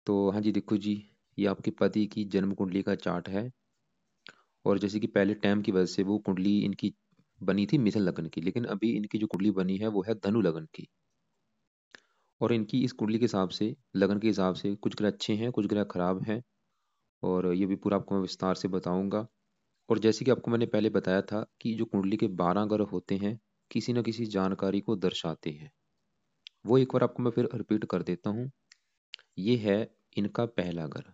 तो हाँ जी, देखो जी, ये आपके पति की जन्म कुंडली का चार्ट है। और जैसे कि पहले टाइम की वजह से वो कुंडली इनकी बनी थी मिथुन लग्न की, लेकिन अभी इनकी जो कुंडली बनी है वो है धनु लग्न की। और इनकी इस कुंडली के हिसाब से, लगन के हिसाब से, कुछ ग्रह अच्छे हैं, कुछ ग्रह खराब हैं। और ये भी पूरा आपको मैं विस्तार से बताऊंगा। और जैसे कि आपको मैंने पहले बताया था कि जो कुंडली के 12 ग्रह होते हैं, किसी न किसी जानकारी को दर्शाते हैं। वो एक बार आपको मैं फिर रिपीट कर देता हूँ। ये है इनका पहला घर।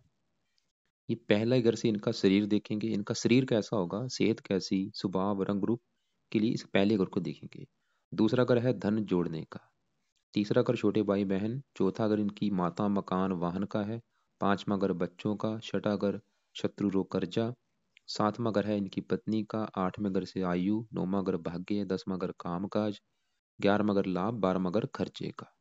ये पहला घर से इनका शरीर देखेंगे, इनका शरीर कैसा होगा, सेहत कैसी, स्वभाव, रंग रूप के लिए इस पहले घर को देखेंगे। दूसरा घर है धन जोड़ने का। तीसरा घर छोटे भाई बहन। चौथा घर इनकी माता, मकान, वाहन का है। पांचवा घर बच्चों का। छठा घर शत्रु रोग कर्जा। सातवां घर है इनकी पत्नी का। आठवें घर से आयु। नौवां घर भाग्य। दसवां घर काम काज। 11वां घर लाभ। 12वां घर खर्चे का।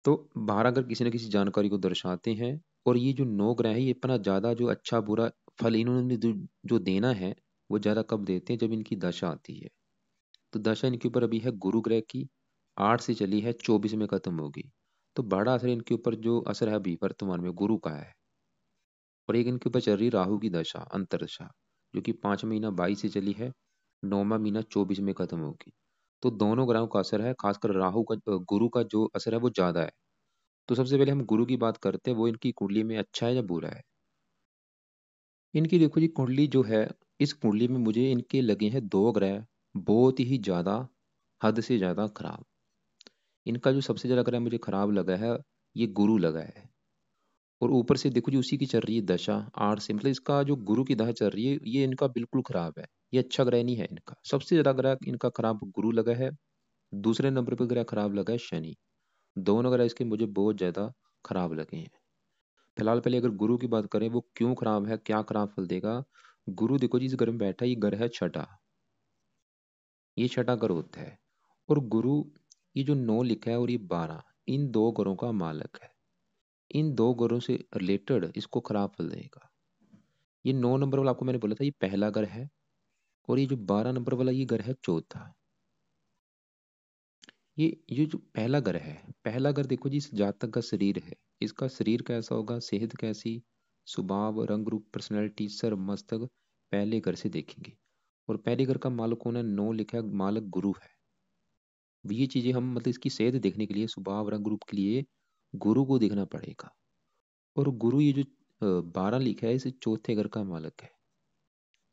तो 12 घर किसी न किसी जानकारी को दर्शाते हैं। और ये जो 9 ग्रह है, ये इतना ज्यादा जो अच्छा बुरा फल इन्होंने जो देना है, वो ज्यादा कब देते हैं, जब इनकी दशा आती है। तो दशा इनके ऊपर अभी है गुरु ग्रह की। 8 से चली है, 24 में खत्म होगी। तो बड़ा असर इनके ऊपर जो असर है अभी वर्तमान में गुरु का है। और एक इनके ऊपर चल रही राहु की दशा, अंतरदशा, जो कि 5 महीना 22 से चली है। 9वां महीना 24 में खत्म होगी। तो दोनों ग्रहों का असर है, खासकर राहु का, गुरु का जो असर है वो ज्यादा है। तो सबसे पहले हम गुरु की बात करते हैं, वो इनकी कुंडली में अच्छा है या बुरा है। इनकी देखो जी, कुंडली जो है, इस कुंडली में मुझे इनके लगे हैं 2 ग्रह बहुत ही ज्यादा, हद से ज्यादा खराब। इनका जो सबसे ज्यादा ग्रह मुझे खराब लगा है, ये गुरु लगा है। और ऊपर से देखो जी, उसी की चल रही है दशा। 8 से, मतलब इसका जो गुरु की दशा चल रही है, ये इनका बिल्कुल खराब है। ये अच्छा ग्रह नहीं है इनका। सबसे ज्यादा ग्रह इनका खराब गुरु लगा है। दूसरे नंबर पर ग्रह खराब लगा है शनि। दोनों ग्रह इसके मुझे बहुत ज्यादा खराब लगे हैं। फिलहाल पहले अगर गुरु की बात करें, वो क्यों खराब है, क्या खराब फल देगा। गुरु देखो जी, इस घर में बैठा, ये घर है छठा। ये छठा घर होता है। और गुरु, ये जो 9 लिखा है और ये 12, इन 2 घरों का मालक है। इन 2 घरों से रिलेटेड इसको खराब फल देगा। ये 9 नंबर वाला आपको मैंने बोला था, ये पहला घर है। और ये जो 12 नंबर वाला, ये घर है चौथा। ये जो पहला घर है, पहला घर देखो जी, इस जातक का शरीर है। इसका शरीर कैसा होगा, सेहत कैसी, स्वभाव, रंग रूप, पर्सनैलिटी, सर, मस्तक, पहले घर से देखेंगे। और पहले घर का मालक कौन है, 9 लिखा है, मालक गुरु है। ये चीजें हम, मतलब इसकी सेहत देखने के लिए, स्वभाव, रंग रूप के लिए गुरु को देखना पड़ेगा। और गुरु, ये जो 12 लिखा है, इसे चौथे घर का मालक है।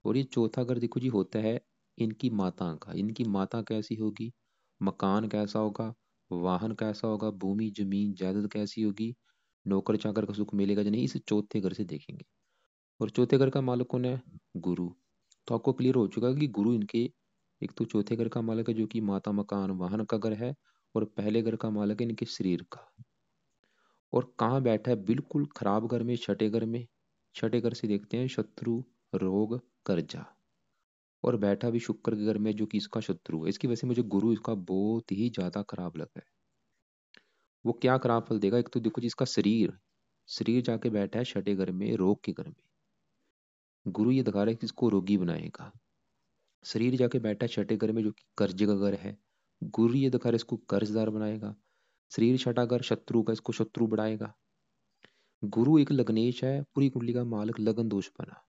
और ये चौथा घर देखो जी, होता है इनकी माता का। इनकी माता कैसी होगी, मकान कैसा होगा, वाहन कैसा होगा, भूमि जमीन जायदाद कैसी होगी, नौकर चाकर का सुख मिलेगा या नहीं, इसे चौथे घर से देखेंगे। और चौथे घर का मालक कौन है, गुरु। तो आपको क्लियर हो चुका है कि गुरु इनके, एक तो चौथे घर का मालक है जो कि माता, मकान, वाहन का घर है। और पहले घर का मालक है इनके शरीर का। और कहाँ बैठा है, बिल्कुल खराब घर में, छठे घर में। छठे घर से देखते हैं शत्रु, रोग, कर्जा। और बैठा भी शुक्र के घर में, जो कि इसका शत्रु है। इसकी वजह से मुझे गुरु इसका बहुत ही ज्यादा खराब लगा है। वो क्या खराब फल देगा, एक तो देखो जी, इसका शरीर, शरीर जाके बैठा है छठे घर में, रोग के घर में। गुरु ये दिखा रहा है कि इसको रोगी बनाएगा। शरीर जाके बैठा है छठे घर में, जो कि कर्ज का घर है। गुरु ये दिखा रहा है इसको कर्जदार बनाएगा। शरीर छठा घर शत्रु का, इसको शत्रु बढ़ाएगा। गुरु एक लग्नेश है, पूरी कुंडली का मालक लगन दोष बना।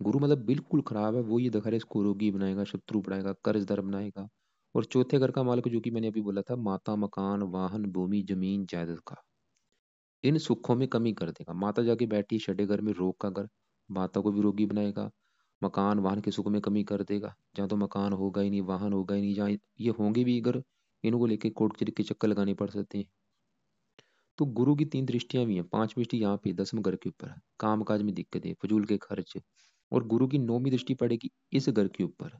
गुरु मतलब बिल्कुल खराब है। वो ये दिखा रहा है इसको रोगी बनाएगा, शत्रु बढ़ाएगा, कर्जदार बनाएगा। और चौथे घर का मालिक, जो कि मैंने अभी बोला था, माता, मकान, वाहन, भूमि जमीन जायदाद का, इन सुखों में कमी कर देगा। माता जाके बैठी है छठे घर में, रोग का घर, माता को भी रोगी बनाएगा। मकान वाहन के सुख में कमी कर देगा, जहाँ तो मकान होगा ही नहीं, वाहन होगा ही नहीं, जहाँ ये होंगे भी अगर, इनको लेके कोर्ट कचहरी के चक्कर लगाने पड़ सकते हैं। तो गुरु की 3 दृष्टियां भी हैं। 5वीं दृष्टि यहाँ पे 10वें घर के ऊपर, काम काज में दिक्कतें, फजूल के खर्च। और गुरु की 9वीं दृष्टि पड़ेगी इस घर के ऊपर,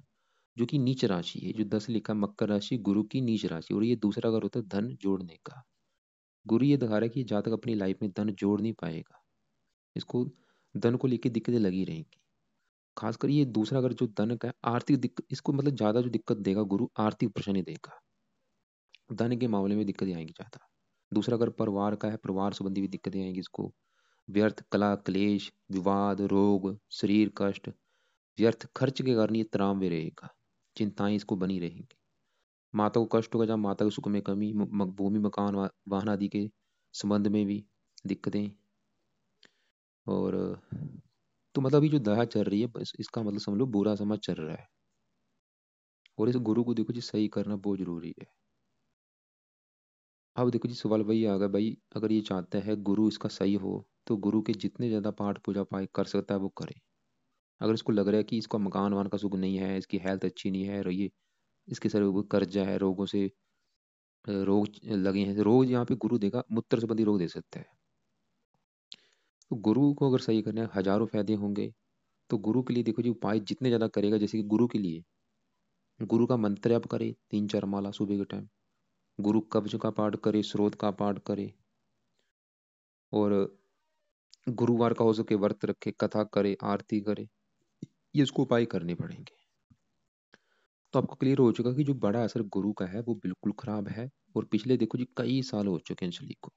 जो कि नीच राशि है। जो 10 लिखा, मकर राशि, गुरु की नीच राशि। और ये दूसरा घर होता है धन जोड़ने का। गुरु ये दिखा रहा है कि जातक अपनी लाइफ में धन जोड़ नहीं पाएगा। इसको धन को लेके दिक्कतें लगी रहेंगी। खासकर ये दूसरा घर जो धन का है, आर्थिक दिक्कत, इसको मतलब ज्यादा जो दिक्कत देगा गुरु, आर्थिक परेशानी देगा। धन के मामले में दिक्कतें आएंगी ज्यादा। दूसरा घर परिवार का है, परिवार संबंधी भी दिक्कतें आएंगी इसको। व्यर्थ कला क्लेश, विवाद, रोग, शरीर कष्ट, व्यर्थ खर्च के कारण ये तनाव में रहेगा। चिंताएं इसको बनी रहेंगी। माता को कष्ट होगा, जहाँ माता के सुख में कमी, भूमि मकान वाहन आदि के संबंध में भी। दिक्कतें। और तो मतलब ये जो दशा चल रही है, बस इसका मतलब समझ लो बुरा समय चल रहा है। और इस गुरु को देखो जी सही करना बहुत जरूरी है। अब देखो जी सवाल वही आ गया भाई, अगर ये चाहता है गुरु इसका सही हो, तो गुरु के जितने ज्यादा पाठ पूजा पाठ कर सकता है वो करे। अगर इसको लग रहा है कि इसका मकान वान का सुख नहीं है, इसकी हेल्थ अच्छी नहीं है, और ये इसके सर ऊपर कर्जा है, रोगों से रोग लगे हैं, रोग यहाँ पे गुरु देगा, मूत्र संबंधी रोग दे सकता है। तो गुरु को अगर सही करना है, हजारों फायदे होंगे। तो गुरु के लिए देखो जी उपाय जितने ज्यादा करेगा, जैसे कि गुरु के लिए गुरु का मंत्र आप करे 3-4 माला सुबह के टाइम, गुरु कवच का पाठ करे, स्रोत का पाठ करे, और गुरुवार का हो सके व्रत रखे, कथा करे, आरती करे। ये उसको उपाय करने पड़ेंगे। तो आपको क्लियर हो चुका कि जो बड़ा असर गुरु का है वो बिल्कुल खराब है। और पिछले देखो जी कई साल हो चुके हैं शली को।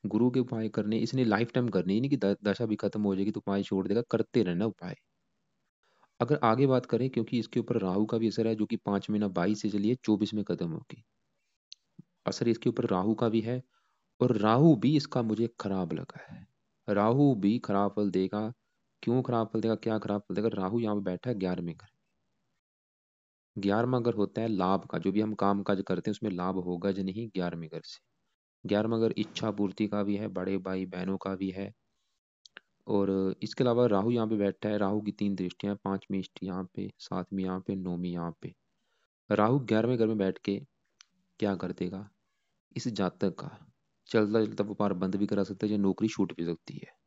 गुरु के उपाय करने इसने लाइफ टाइम करने, ही नहीं कि दशा भी खत्म हो जाएगी तो उपाय छोड़ देगा, करते रहना उपाय। अगर आगे बात करें, क्योंकि इसके ऊपर राहु का भी असर है, जो कि 5 महीना 22 से चलिए 24 में खत्म होगी। असर इसके ऊपर राहु का भी है। और राहु भी इसका मुझे खराब लगा है। राहु भी खराब फल देगा। क्यों खराब फल देगा, क्या खराब फल देगा? राहु यहाँ पे बैठा है 11वें घर। 11वां घर होता है लाभ का, जो भी हम काम काज करते हैं उसमें लाभ होगा या नहीं, 11वें घर से। 11वां घर इच्छा पूर्ति का भी है, बड़े भाई बहनों का भी है। और इसके अलावा राहु यहाँ पे बैठा है, राहु की 3 दृष्टियां, 5वीं दृष्टि यहाँ पे, 7वीं यहाँ पे, 9वीं यहाँ पे। राहु 11वें घर में बैठ के क्या कर देगा, इस जातक का चलता चलता व्यापार बंद भी करा सकता है, या नौकरी छूट भी सकती है।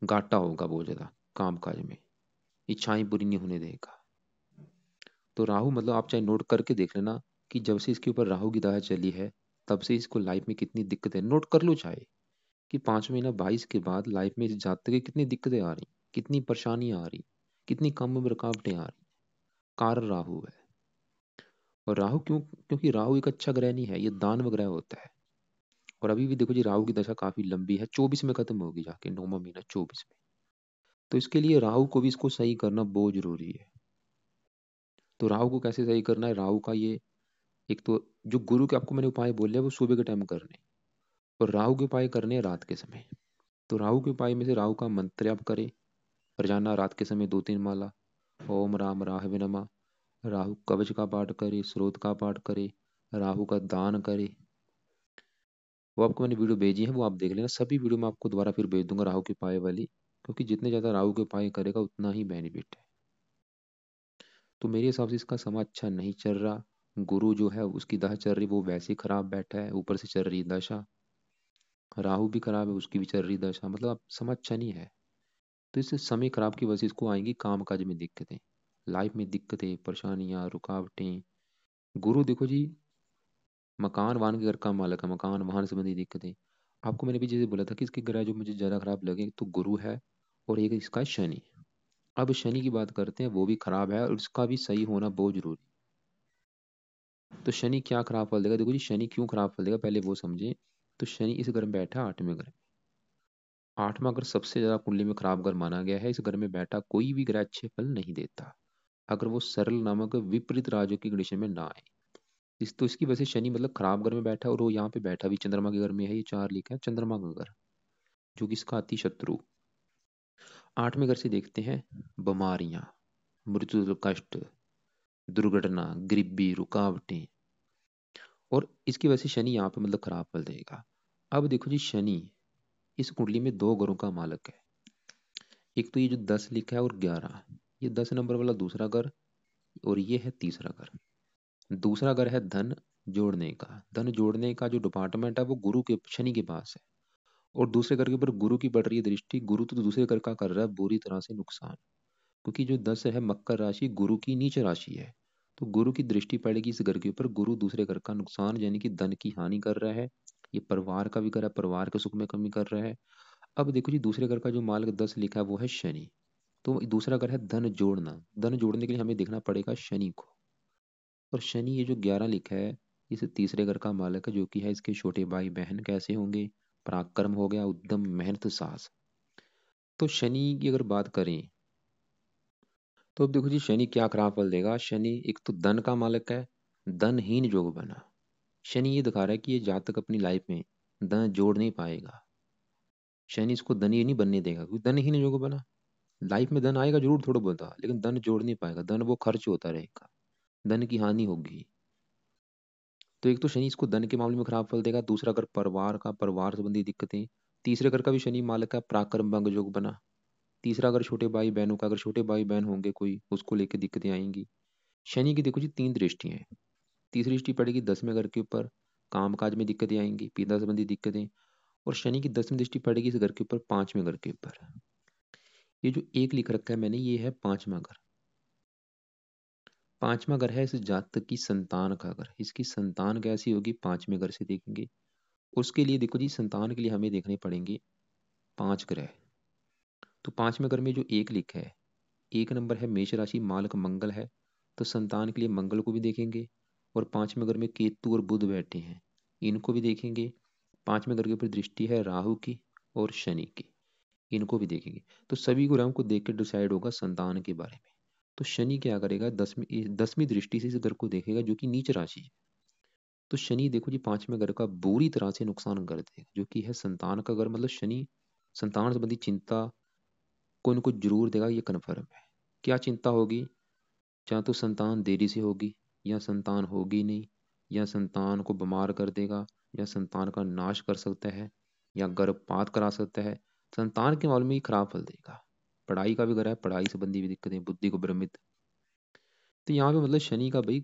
घाटा होगा बहुत ज्यादा काम काज में, इच्छाएं पूरी नहीं होने देगा। तो राहु मतलब आप चाहे नोट करके देख लेना कि जब से इसके ऊपर राहु की दशा चली है, तब से इसको लाइफ में कितनी दिक्कतें, नोट कर लो चाहे, कि 5 महीना 22 के बाद लाइफ में इस जातक की कितनी दिक्कतें आ रही, कितनी परेशानियां आ रही, कितनी कम में रुकावटें आ रही। कारण राहु है। और राहु क्यों? क्योंकि राहु एक अच्छा ग्रह नहीं है, ये दानव ग्रह होता है। और अभी भी देखो जी राहु की दशा काफी लंबी है, 24 में खत्म होगी जाके, 9वां महीना 24 में। तो इसके लिए राहु को भी इसको सही करना बहुत जरूरी है। तो राहु को कैसे सही करना है? राहु का ये, एक तो जो गुरु के आपको मैंने उपाय बोले हैं वो सुबह के टाइम करने, और राहु के उपाय करने हैं रात के समय। तो राहु के उपाय में से राहु का मंत्र आप करें रोजाना रात के समय 2-3 माला, ओम राम राहवे नमः। राहु कवच का पाठ करे, स्रोत का पाठ करे, राहु का दान करे। वो आपको मैंने वीडियो भेजी है, वो आप देख लेना। सभी वीडियो मैं आपको दोबारा फिर भेज दूंगा राहु के उपाय वाली, क्योंकि जितने ज्यादा राहु के उपाय करेगा उतना ही बेनिफिट है। तो मेरे हिसाब से इसका समय अच्छा नहीं चल रहा। गुरु जो है उसकी दशा चल रही, वो वैसे ही खराब बैठा है, ऊपर से चल रही दशा। राहु भी खराब है, उसकी भी चल रही दशा, मतलब अब समय अच्छा नहीं है। तो इस समय खराब की वजह से इसको आएंगी काम काज में दिक्कतें, लाइफ में दिक्कतें, परेशानियां, रुकावटें। गुरु देखो जी मकान वाहन के घर का मालक है, मकान वाहन संबंधी दिक्कतें। आपको मैंने भी जैसे बोला था कि इसके ग्रह जो मुझे ज्यादा खराब लगे, तो गुरु है, और एक इसका है शनि। अब शनि की बात करते हैं, वो भी खराब है और उसका भी सही होना बहुत जरूरी। तो शनि क्या खराब फल देगा? देखो जी शनि क्यों खराब फल देगा पहले वो समझे। तो शनि इस घर में बैठा है 8वें घर में। 8वां घर सबसे ज्यादा कुंडली में खराब घर माना गया है। इस घर में बैठा कोई भी ग्रह अच्छे फल नहीं देता, अगर वो सरल नामक विपरीत राजयों की कंडीशन में ना आए। इस तो इसकी वजह से शनि मतलब खराब घर में बैठा है, और वो यहाँ पे बैठा भी चंद्रमा के घर में है। ये 4 लिखा है चंद्रमा का घर, जो कि इसका अति शत्रु। 8वें घर से देखते हैं बीमारियां, मृत्यु, कष्ट, दुर्घटना, गरीबी, रुकावटें। और इसकी वजह से शनि यहाँ पे मतलब खराब फल देगा। अब देखो जी शनि इस कुंडली में 2 घरों का मालक है। एक तो ये जो 10 लिखा है और 11, ये 10 नंबर वाला दूसरा घर, और ये है तीसरा घर। दूसरा घर है धन जोड़ने का। धन जोड़ने का जो डिपार्टमेंट है वो गुरु के, शनि के पास है। और दूसरे घर के ऊपर गुरु की पड़ रही है दृष्टि। गुरु तो दूसरे घर का कर रहा है बुरी तरह से नुकसान, क्योंकि जो 10 है मकर राशि गुरु की नीच राशि है। तो गुरु की दृष्टि पड़ेगी इस घर के ऊपर, गुरु दूसरे घर का नुकसान यानी कि धन की हानि कर रहा है। ये परिवार का भी कर रहा है, परिवार के सुख में कमी कर रहा है। अब देखो जी दूसरे घर का जो मालिक 10 लिखा है वो है शनि। तो दूसरा घर है धन जोड़ना। धन जोड़ने के लिए हमें देखना पड़ेगा शनि को। और शनि ये जो 11 लिखा है, इस तीसरे घर का मालिक है, जो कि है इसके छोटे भाई बहन कैसे होंगे, पराक्रम हो गया, उद्यम, मेहनत, साहस। तो शनि की अगर बात करें, तो अब देखो जी शनि क्या खराब फल देगा। शनि एक तो धन का मालिक है, धनहीन योग बना। शनि ये दिखा रहा है कि ये जातक अपनी लाइफ में धन जोड़ नहीं पाएगा। शनि इसको धनी नहीं बनने देगा, क्योंकि धन ही नहीं जो बना। लाइफ में धन आएगा जरूर थोड़ा बहुत, लेकिन धन जोड़ नहीं पाएगा, धन वो खर्च होता रहेगा, धन की हानि होगी। तो एक तो शनि इसको धन के मामले में खराब फल देगा, दूसरा अगर परिवार संबंधी दिक्कतें, तीसरे घर का भी शनि मालक का पराक्रम भंग योग बना। तीसरा अगर छोटे भाई बहनों का, अगर छोटे भाई बहन होंगे कोई, उसको लेके दिक्कतें आएंगी। शनि की देखो जी 3 दृष्टियां हैं। तीसरी दृष्टि पड़ेगी 10वें घर के ऊपर, कामकाज में दिक्कतें आएंगी, पिता संबंधी दिक्कतें। और शनि की 10वीं दृष्टि पड़ेगी इस घर के ऊपर, 5वें घर के ऊपर। ये जो एक लिख रखा है मैंने, ये है 5वां घर। 5वां घर है इस जातक की संतान का घर। इसकी संतान कैसी होगी 5वें घर से देखेंगे। उसके लिए देखो जी, संतान के लिए हमें देखने पड़ेंगे 5 ग्रह। तो 5वें घर में जो एक लिखा है, 1 नंबर है मेष राशि, मालक मंगल है, तो संतान के लिए मंगल को भी देखेंगे। और 5वें घर में केतु और बुध बैठे हैं, इनको भी देखेंगे। 5वें घर के ऊपर दृष्टि है राहु की और शनि की, इनको भी देखेंगे। तो सभी ग्रहों को देख के डिसाइड होगा संतान के बारे में। तो शनि क्या करेगा, 10वीं दृष्टि से इस घर को देखेगा, जो कि नीच राशि है। तो शनि देखो जी 5वें घर का बुरी तरह से नुकसान कर देगा, जो कि है संतान का घर। मतलब शनि संतान संबंधी चिंता को इनको जरूर देगा, ये कन्फर्म है। क्या चिंता होगी, या तो संतान देरी से होगी, या संतान होगी नहीं, या संतान को बीमार कर देगा, या संतान का नाश कर सकता है, या गर्भपात करा सकता है। संतान के मामले में ही खराब फल देगा। पढ़ाई का भी घर है, पढ़ाई संबंधी भी दिक्कतें, बुद्धि को भ्रमित। तो यहाँ पे मतलब शनि का भाई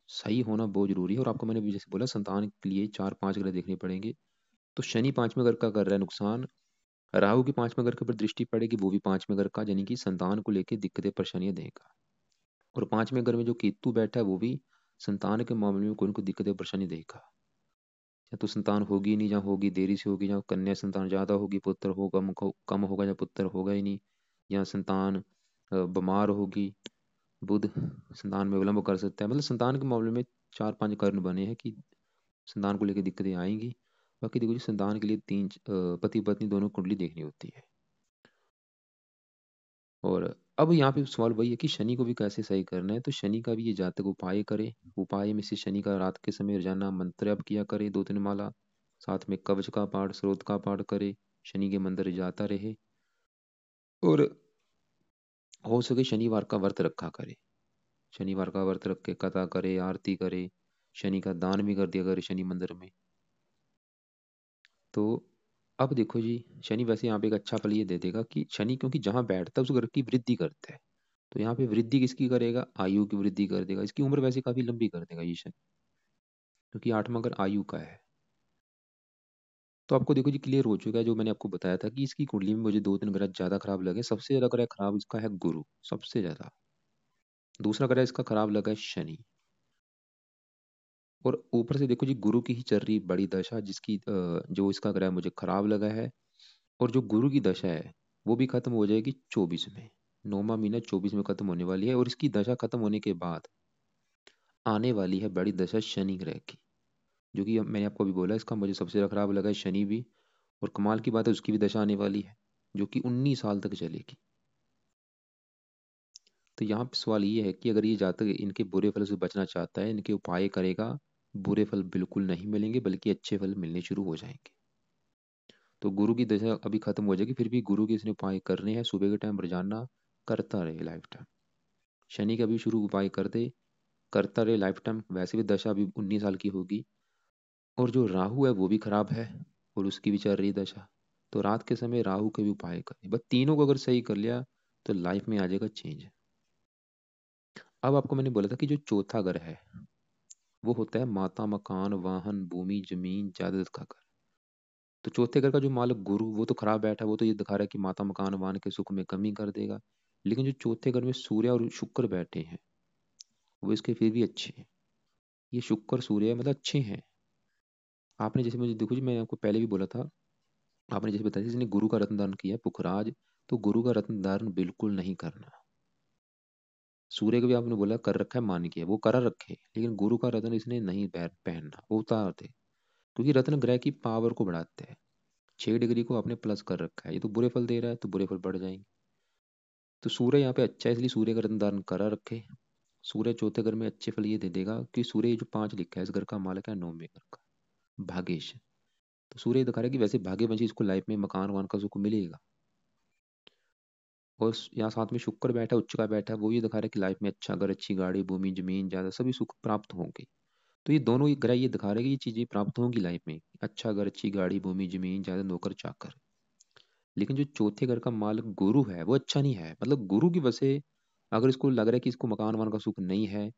सही होना बहुत जरूरी है। और आपको मैंने भी जैसे बोला, संतान के लिए 4-5 ग्रह देखने पड़ेंगे। तो शनि 5वें घर का कर रहा है नुकसान, राहु की 5वें घर के ऊपर दृष्टि पड़ेगी, वो भी 5वें घर का, यानी कि संतान को लेकर दिक्कतें परेशानियां देगा। और 5वें घर में जो केतु बैठा है, वो भी संतान के मामले में कोई ना कोई दिक्कतें परेशानी देगा। या तो संतान होगी नहीं, जहाँ होगी देरी से होगी, जहाँ कन्या संतान ज्यादा होगी, पुत्र हो कम होगा, या पुत्र होगा ही नहीं, या संतान बीमार होगी, बुध संतान में विलंब कर सकता है। मतलब संतान के मामले में 4-5 कारण बने हैं कि संतान को लेकर दिक्कतें आएंगी। बाकी देखो जी, संतान के लिए पति पत्नी दोनों कुंडली देखनी होती है। और अब यहाँ पे सवाल वही है कि शनि को भी कैसे सही करना है। तो शनि का भी ये जातक उपाय करे। उपाय में से शनि का रात के समय रोजाना मंत्र जप किया करे 2-3 माला, साथ में कवच का पाठ, स्रोत का पाठ करे, शनि के मंदिर जाता रहे। और हो सके शनिवार का व्रत रखा करे, शनिवार का व्रत रख के कथा करे, आरती करे, शनि का दान भी कर दिया करे शनि मंदिर में। तो अब देखो जी, शनि वैसे यहाँ पे एक अच्छा फल ये दे देगा कि शनि क्योंकि जहाँ बैठता है उस घर की वृद्धि करता है। तो यहाँ पे वृद्धि किसकी करेगा, आयु की वृद्धि कर देगा। इसकी उम्र वैसे काफी लंबी कर देगा ये शनि, क्योंकि 8वां घर आयु का है। तो आपको देखो जी क्लियर हो चुका है, जो मैंने आपको बताया था कि इसकी कुंडली में मुझे 2-3 ग्रह ज्यादा खराब लगे। सबसे ज्यादा ग्रह खराब इसका है गुरु, सबसे ज्यादा। दूसरा ग्रह इसका खराब लगा है शनि। और ऊपर से देखो जी, गुरु की ही चल रही बड़ी दशा, जिसकी जो इसका ग्रह मुझे खराब लगा है। और जो गुरु की दशा है वो भी खत्म हो जाएगी 24 में। 9वां महीना 24 में खत्म होने वाली है। और इसकी दशा खत्म होने के बाद आने वाली है बड़ी दशा शनि ग्रह की, जो कि मैंने आपको अभी बोला इसका मुझे सबसे ज्यादा खराब लगा है शनि भी। और कमाल की बात है, उसकी भी दशा आने वाली है, जो कि 19 साल तक चलेगी। तो यहाँ पे सवाल ये है कि अगर ये जातक इनके बुरे फल से बचना चाहता है, इनके उपाय करेगा, बुरे फल बिल्कुल नहीं मिलेंगे, बल्कि अच्छे फल मिलने शुरू हो जाएंगे। तो गुरु की दशा अभी खत्म हो जाएगी, फिर भी गुरु के इसने उपाय करने हैं। सुबह के टाइम रोजाना करता रहे लाइफ टाइम। शनि का भी शुरू उपाय कर दे, करता रहे लाइफ टाइम। वैसे भी दशा अभी 19 साल की होगी। और जो राहु है वो भी खराब है, और उसकी भी चल रही दशा। तो रात के समय राहु के भी उपाय करें। बस तीनों को अगर सही कर लिया तो लाइफ में आ जाएगा चेंज। अब आपको मैंने बोला था कि जो चौथा घर है वो होता है माता, मकान, वाहन, भूमि, जमीन, जायदाद का घर। तो चौथे घर का जो मालक गुरु, वो तो खराब बैठा है, वो तो ये दिखा रहा है कि माता, मकान, वाहन के सुख में कमी कर देगा। लेकिन जो चौथे घर में सूर्य और शुक्र बैठे हैं, वो इसके फिर भी अच्छे हैं। ये शुक्र सूर्य मतलब अच्छे हैं। आपने जैसे मुझे देखो जी, मैंने आपको पहले भी बोला था, आपने जैसे बताया जिसने गुरु का रत्न दान किया पुखराज, तो गुरु का रत्न दान बिल्कुल नहीं करना। सूर्य को भी आपने बोला कर रखा है, मान किया वो करा रखे, लेकिन गुरु का रत्न इसने नहीं पहनना, वो उतार दे। क्योंकि रत्न ग्रह की पावर को बढ़ाते हैं। 6 डिग्री को आपने प्लस कर रखा है, ये तो बुरे फल दे रहा है, तो बुरे फल बढ़ जाएंगे। तो सूर्य यहाँ पे अच्छा है, इसलिए सूर्य का रत्न दान करा रखे। सूर्य चौथे घर में अच्छे फल ये दे देगा कि सूर्य जो 5 लिखा है, इस घर का मालक है 9वें घर का भागेश। तो सूर्य दिखा रहा है कि वैसे भाग्यवंशी इसको लाइफ में मकान वान का सुख मिलेगा। और यहाँ साथ में शुक्र बैठा, उच्च का बैठा, वो ये दिखा रहा है कि लाइफ में अच्छा घर, अच्छी गाड़ी, भूमि, जमीन, ज्यादा सभी सुख प्राप्त होंगे। तो ये दोनों ही ग्रह ये दिखा रहे हैं कि ये चीजें प्राप्त होंगी लाइफ में, अच्छा घर, अच्छी गाड़ी, भूमि, जमीन, ज्यादा, नौकर चाकर। लेकिन जो चौथे घर का मालिक गुरु है वो अच्छा नहीं है, मतलब गुरु की वजह से अगर इसको लग रहा है कि इसको मकान वान का सुख नहीं है,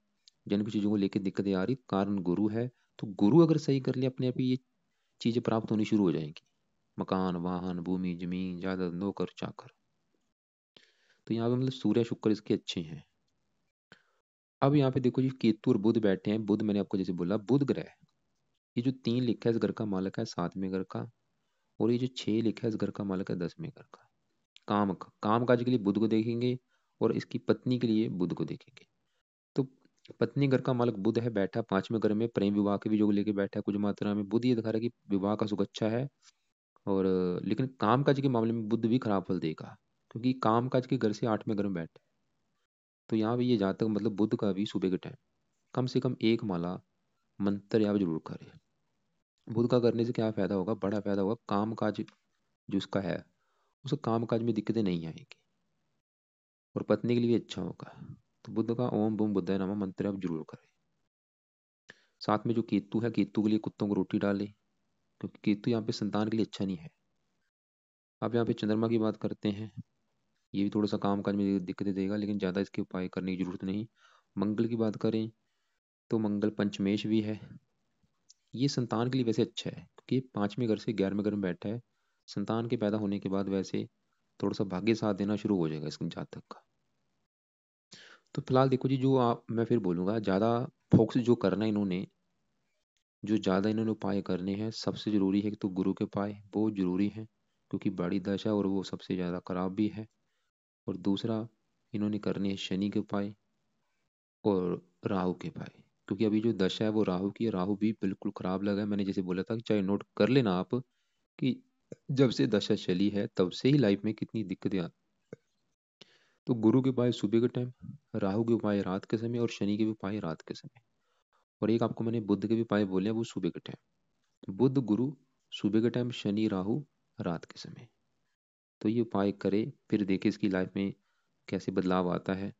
जन की चीजों को लेकर दिक्कतें आ रही, कारण गुरु है। तो गुरु अगर सही कर ले अपने आप ही ये चीजें प्राप्त होनी शुरू हो जाएंगी, मकान, वाहन, भूमि, जमीन, जायदाद, नौकर चाकर। तो यहाँ पे मतलब सूर्य शुक्र इसके अच्छे हैं। अब यहाँ पे देखो जी, केतु और बुध बैठे हैं। बुध मैंने आपको जैसे बोला, बुध ग्रह, ये जो 3 लिखा है इस घर का मालिक है 7वें घर का, और ये जो 6 लिखा है इस घर का मालिक है 10वें घर का। काम काज के लिए बुध को देखेंगे, और इसकी पत्नी के लिए बुध को देखेंगे। तो पत्नी घर का मालिक बुध है, बैठा 5वें घर में, प्रेम विवाह के भी योग लेके बैठा है कुछ मात्रा में। बुध ये दिखा रहा है कि विवाह का सुख अच्छा है। और लेकिन काम काज के मामले में बुध भी खराब फल देगा, क्योंकि काम काज के घर से 8वें घर में बैठा है। तो यहाँ भी ये जातक मतलब बुध का भी सुबह के टाइम कम से कम एक माला मंत्र या जरूर करे। बुध का करने से क्या फायदा होगा, बड़ा फायदा होगा, काम काज जो उसका है उसे काम काज में दिक्कतें नहीं आएगी, और पत्नी के लिए भी अच्छा होगा। तो बुद्ध का ओम बूम बुद्धाय नमः मंत्र आप जरूर करें। साथ में जो केतु है, केतु के लिए कुत्तों को रोटी डाले, क्योंकि केतु यहाँ पे संतान के लिए अच्छा नहीं है। अब यहाँ पे चंद्रमा की बात करते हैं। ये भी थोड़ा सा काम काज में दिक्कतें देगा, लेकिन ज़्यादा इसके उपाय करने की जरूरत नहीं। मंगल की बात करें तो मंगल पंचमेश भी है। ये संतान के लिए वैसे अच्छा है, क्योंकि 5वें घर से 11वें घर में बैठा है। संतान के पैदा होने के बाद वैसे थोड़ा सा भाग्य साथ देना शुरू हो जाएगा इस जातक का। तो फिलहाल देखो जी, जो आप मैं फिर बोलूँगा ज़्यादा फोकस जो करना है इन्होंने, जो ज़्यादा इन्होंने उपाय करने हैं, सबसे ज़रूरी है कि तो गुरु के उपाय बहुत ज़रूरी हैं, क्योंकि बड़ी दशा है और वो सबसे ज़्यादा खराब भी है। और दूसरा इन्होंने करने हैं शनि के उपाय और राहु के उपाय, क्योंकि अभी जो दशा है वो राहु की है। राहु भी बिल्कुल खराब लगा है, मैंने जैसे बोला था कि चाहे नोट कर लेना आप कि जब से दशा चली है तब से ही लाइफ में कितनी दिक्कतें आ। तो गुरु के उपाय सुबह के टाइम, राहु के उपाय रात के समय, और शनि के भी उपाय रात के समय। और एक आपको मैंने बुद्ध के भी उपाय बोले हैं, वो सुबह के टाइम। बुध गुरु सुबह के टाइम, शनि राहु रात के समय। तो ये उपाय करे, फिर देखे इसकी लाइफ में कैसे बदलाव आता है।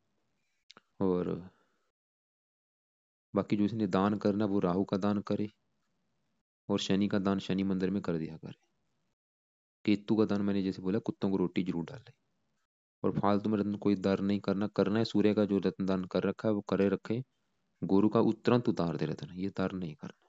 और बाकी जो इसने दान करना वो राहु का दान करे, और शनि का दान शनि मंदिर में कर दिया करे। केतु का दान मैंने जैसे बोला कुत्तों को रोटी जरूर डाले। और फालतू में रत्न कोई दान नहीं करना, करना है सूर्य का जो रत्न दान कर रखा है वो करे रखे। गुरु का तुरंत उतार दे रत्न, ये दान नहीं करना।